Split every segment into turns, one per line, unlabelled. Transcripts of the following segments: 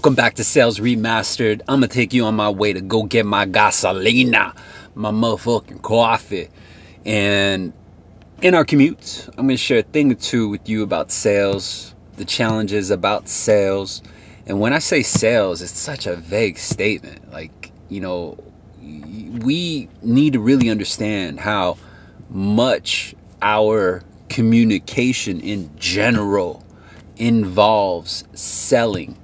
Welcome back to Sales Remastered. I'm gonna take you on my way to go get my gasolina, my motherfucking coffee. And in our commutes, I'm gonna share a thing or two with you about sales, the challenges about sales. And when I say sales, it's such a vague statement. Like, you know, we need to really understand how much our communication in general involves selling.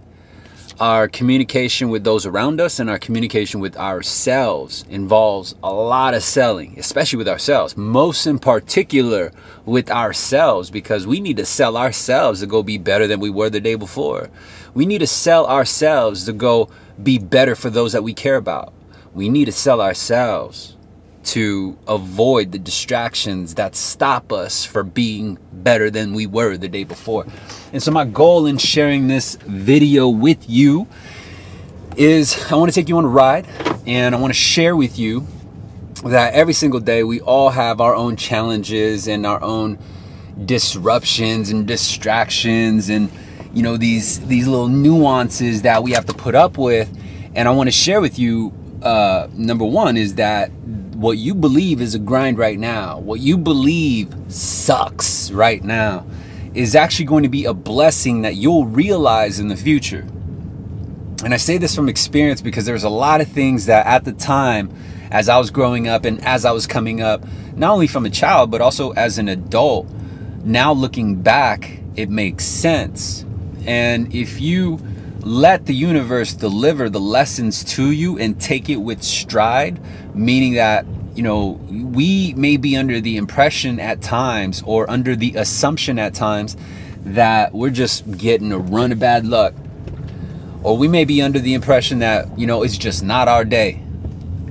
Our communication with those around us and our communication with ourselves involves a lot of selling, especially with ourselves, most in particular with ourselves, because we need to sell ourselves to go be better than we were the day before. We need to sell ourselves to go be better for those that we care about. We need to sell ourselves to avoid the distractions that stop us from being better than we were the day before. And so my goal in sharing this video with you is I want to take you on a ride, and I want to share with you that every single day we all have our own challenges and our own disruptions and distractions and, you know, these little nuances that we have to put up with. And I want to share with you, number one, is that what you believe is a grind right now, what you believe sucks right now, is actually going to be a blessing that you'll realize in the future. And I say this from experience because there's a lot of things that at the time, as I was growing up and as I was coming up, not only from a child, but also as an adult, now looking back, it makes sense. And if you let the universe deliver the lessons to you and take it with stride, meaning that, you know, we may be under the impression at times or under the assumption at times that we're just getting a run of bad luck. Or we may be under the impression that, you know, it's just not our day.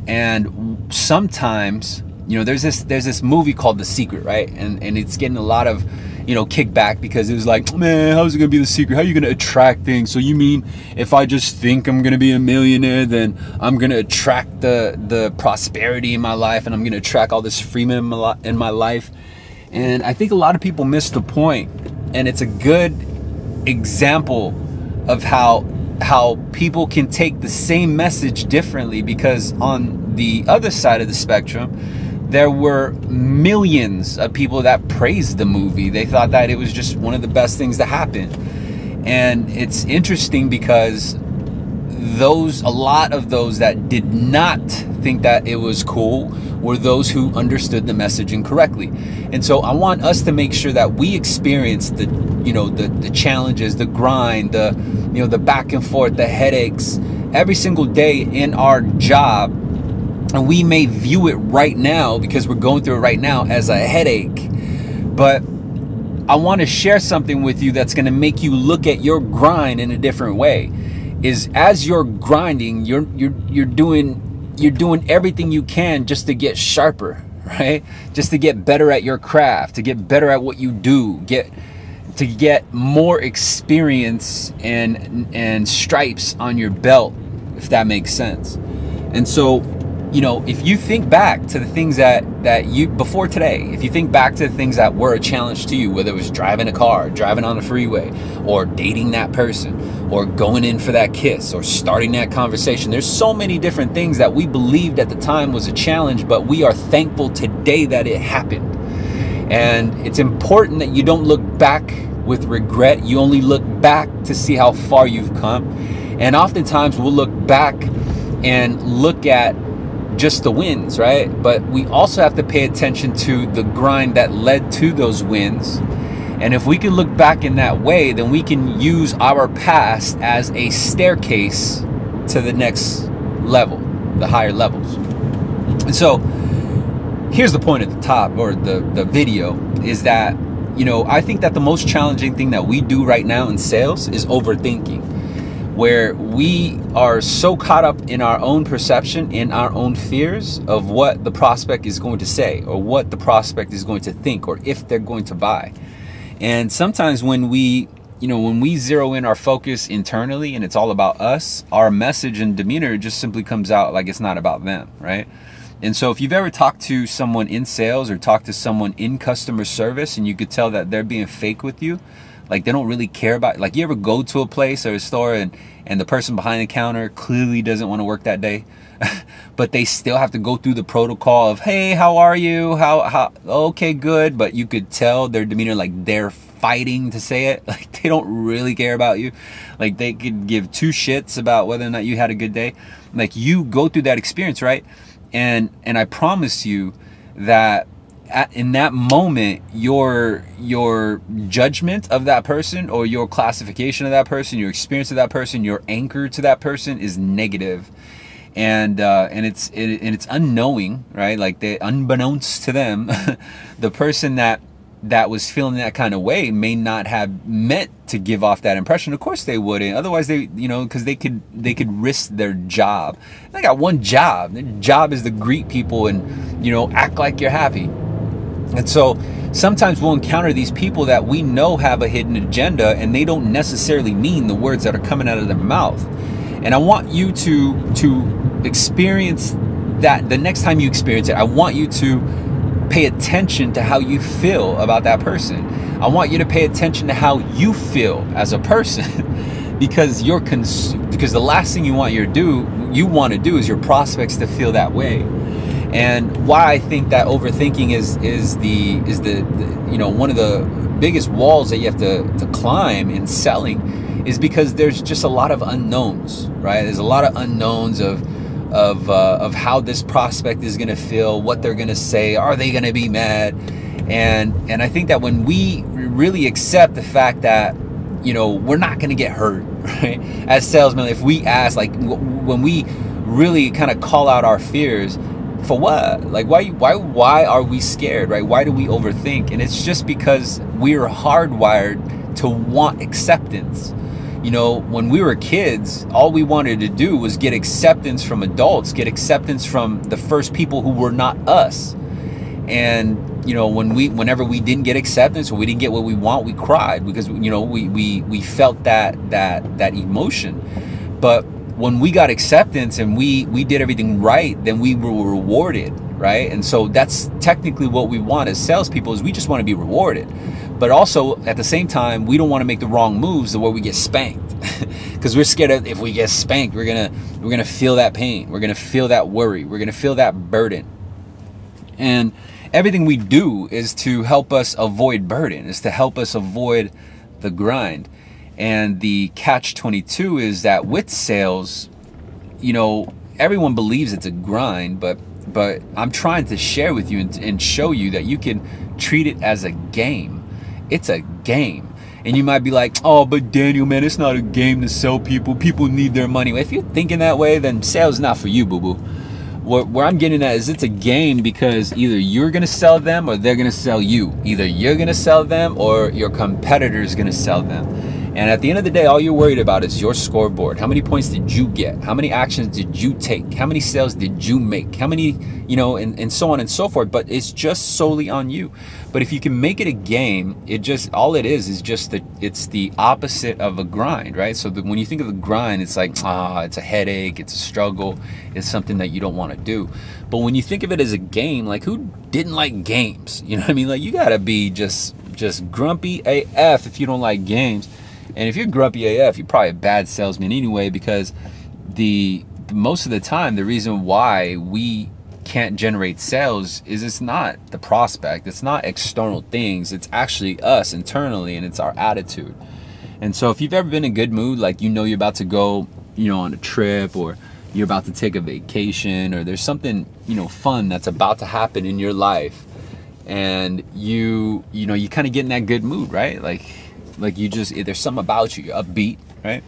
And sometimes, you know, there's this movie called The Secret, right? And it's getting a lot of, you know, kickback because it was like, man, how's it gonna be the secret? How are you gonna attract things? So you mean if I just think I'm gonna be a millionaire, then I'm gonna attract the prosperity in my life, and I'm gonna attract all this freedom in my life? And I think a lot of people miss the point, and it's a good example of how people can take the same message differently, because on the other side of the spectrum, there were millions of people that praised the movie. They thought that it was just one of the best things that happened. And it's interesting because a lot of those that did not think that it was cool were those who understood the message incorrectly. And so I want us to make sure that we experience the challenges, the grind, the back and forth, the headaches every single day in our job. And we may view it right now, because we're going through it right now, as a headache. But I want to share something with you that's going to make you look at your grind in a different way. Is as you're grinding, you're doing everything you can just to get sharper, right? Just to get better at your craft, to get better at what you do, to get more experience and stripes on your belt, if that makes sense. And so, you know, if you think back to the things that you, before today, if you think back to the things that were a challenge to you, whether it was driving a car, driving on the freeway, or dating that person, or going in for that kiss, or starting that conversation, there's so many different things that we believed at the time was a challenge, but we are thankful today that it happened. And it's important that you don't look back with regret. You only look back to see how far you've come. And oftentimes we'll look back and look at just the wins, right? But we also have to pay attention to the grind that led to those wins. And if we can look back in that way, then we can use our past as a staircase to the next level, the higher levels. And so here's the point at the top, or the video, is that, you know, I think that the most challenging thing that we do right now in sales is overthinking, where we are so caught up in our own perception, in our own fears of what the prospect is going to say, or what the prospect is going to think, or if they're going to buy. And sometimes when we zero in our focus internally and it's all about us, our message and demeanor just simply comes out like it's not about them, right? And so if you've ever talked to someone in sales or talked to someone in customer service and you could tell that they're being fake with you, Like they don't really care about, like you ever go to a place or a store and the person behind the counter clearly doesn't want to work that day, but they still have to go through the protocol of, hey, how are you? How, okay, good. But you could tell their demeanor, like they're fighting to say it. Like they don't really care about you. Like they could give two shits about whether or not you had a good day. Like you go through that experience, right? And I promise you that in that moment, your judgment of that person, or your classification of that person, your experience of that person, your anchor to that person is negative. And it's unknowing, right? Like unbeknownst to them, the person that was feeling that kind of way may not have meant to give off that impression. Of course they wouldn't. Otherwise they, because they could risk their job. They got one job. Their job is to greet people and, act like you're happy. And so sometimes we'll encounter these people that we know have a hidden agenda, and they don't necessarily mean the words that are coming out of their mouth. And I want you to experience that. The next time you experience it, I want you to pay attention to how you feel about that person. I want you to pay attention to how you feel as a person, because because the last thing you want to do is your prospects to feel that way. And why I think that overthinking is the one of the biggest walls that you have to climb in selling, is because there's just a lot of unknowns, right? There's a lot of unknowns of how this prospect is going to feel, what they're going to say, are they going to be mad? And I think that when we really accept the fact that, we're not going to get hurt, right? As salesmen, if we ask, like when we really kind of call out our fears, for what? Like why are we scared, right? Why do we overthink? And it's just because we're hardwired to want acceptance. When we were kids, all we wanted to do was get acceptance from adults, get acceptance from the first people who were not us. And whenever we didn't get acceptance, or we didn't get what we want, we cried, because we felt that emotion. But when we got acceptance and we did everything right, then we were rewarded, right? And so that's technically what we want as salespeople, is we just want to be rewarded. But also at the same time, we don't want to make the wrong moves to where we get spanked, because we're scared of, if we get spanked, we're gonna feel that pain, we're gonna feel that worry, we're gonna feel that burden. And everything we do is to help us avoid burden, is to help us avoid the grind. And the catch-22 is that with sales, everyone believes it's a grind, but I'm trying to share with you and show you that you can treat it as a game. It's a game. And you might be like, oh, but Daniel, man, it's not a game to sell people. People need their money. If you're thinking that way, then sales is not for you, boo-boo. Where I'm getting at is, it's a game because either you're going to sell them or they're going to sell you. Either you're going to sell them or your competitor is going to sell them. And at the end of the day, all you're worried about is your scoreboard. How many points did you get? How many actions did you take? How many sales did you make? How many, and so on and so forth. But it's just solely on you. But if you can make it a game, all it is just it's the opposite of a grind, right? So when you think of the grind, it's like, it's a headache, it's a struggle, it's something that you don't want to do. But when you think of it as a game, like who didn't like games? You know what I mean? Like you gotta be just grumpy AF if you don't like games. And if you're grumpy AF, you're probably a bad salesman anyway, because most of the time, the reason why we can't generate sales is it's not the prospect, it's not external things, it's actually us internally, and it's our attitude. And so if you've ever been in a good mood, like you're about to go, on a trip, or you're about to take a vacation, or there's something, fun that's about to happen in your life, and you kind of get in that good mood, right? Like there's something about you, you're upbeat, right?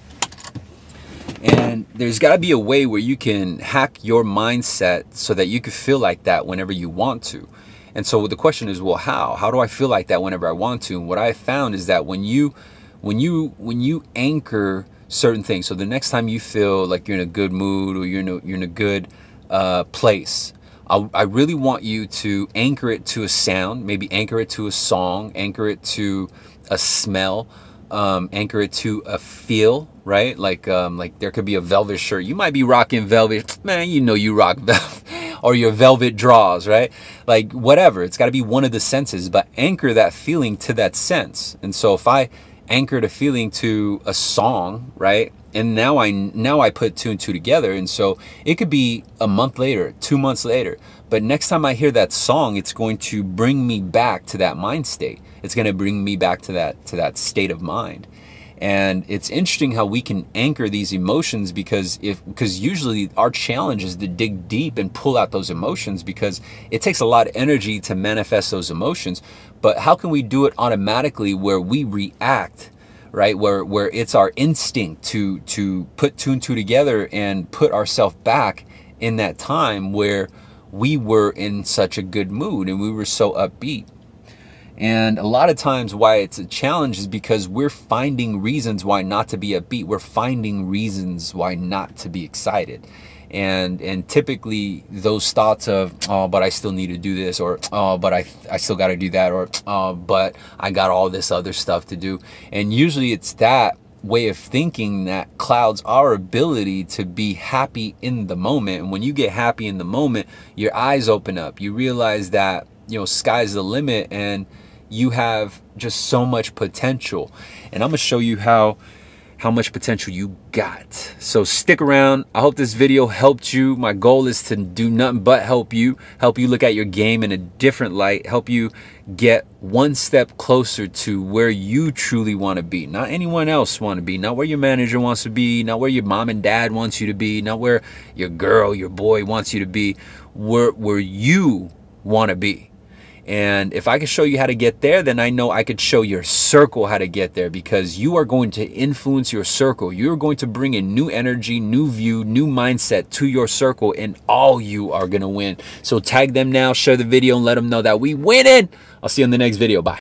And there's got to be a way where you can hack your mindset so that you can feel like that whenever you want to. And so the question is, well, how do I feel like that whenever I want to? And what I found is that when you anchor certain things, so the next time you feel like you're in a good mood, or you're in a good place, I really want you to anchor it to a sound, maybe anchor it to a song, anchor it to a smell, anchor it to a feel, right? Like there could be a velvet shirt. You might be rocking velvet, man, you rock velvet, or your velvet draws, right? Like whatever, it's got to be one of the senses, but anchor that feeling to that sense. And so if I anchored a feeling to a song, right? And now I put two and two together. And so it could be a month later, 2 months later, but next time I hear that song, it's going to bring me back to that mind state. It's going to bring me back to that state of mind. And it's interesting how we can anchor these emotions, because usually our challenge is to dig deep and pull out those emotions, because it takes a lot of energy to manifest those emotions. But how can we do it automatically where we react, right? Where it's our instinct to put two and two together and put ourselves back in that time where we were in such a good mood and we were so upbeat. And a lot of times why it's a challenge is because we're finding reasons why not to be upbeat. We're finding reasons why not to be excited. And typically those thoughts of, oh, but I still need to do this, or oh, but I still got to do that, or oh, but I got all this other stuff to do. And usually it's that way of thinking that clouds our ability to be happy in the moment. And when you get happy in the moment, your eyes open up. You realize that, you know, sky's the limit and you have just so much potential. And I'm gonna show you how much potential you got. So stick around. I hope this video helped you. My goal is to do nothing but help you look at your game in a different light, help you get one step closer to where you truly want to be. Not anyone else want to be, not where your manager wants to be, not where your mom and dad wants you to be, not where your girl, your boy wants you to be, where you want to be. And if I could show you how to get there, then I know I could show your circle how to get there, because you are going to influence your circle. You're going to bring in new energy, new view, new mindset to your circle, and all you are going to win. So tag them now, share the video, and let them know that we winning. I'll see you in the next video. Bye.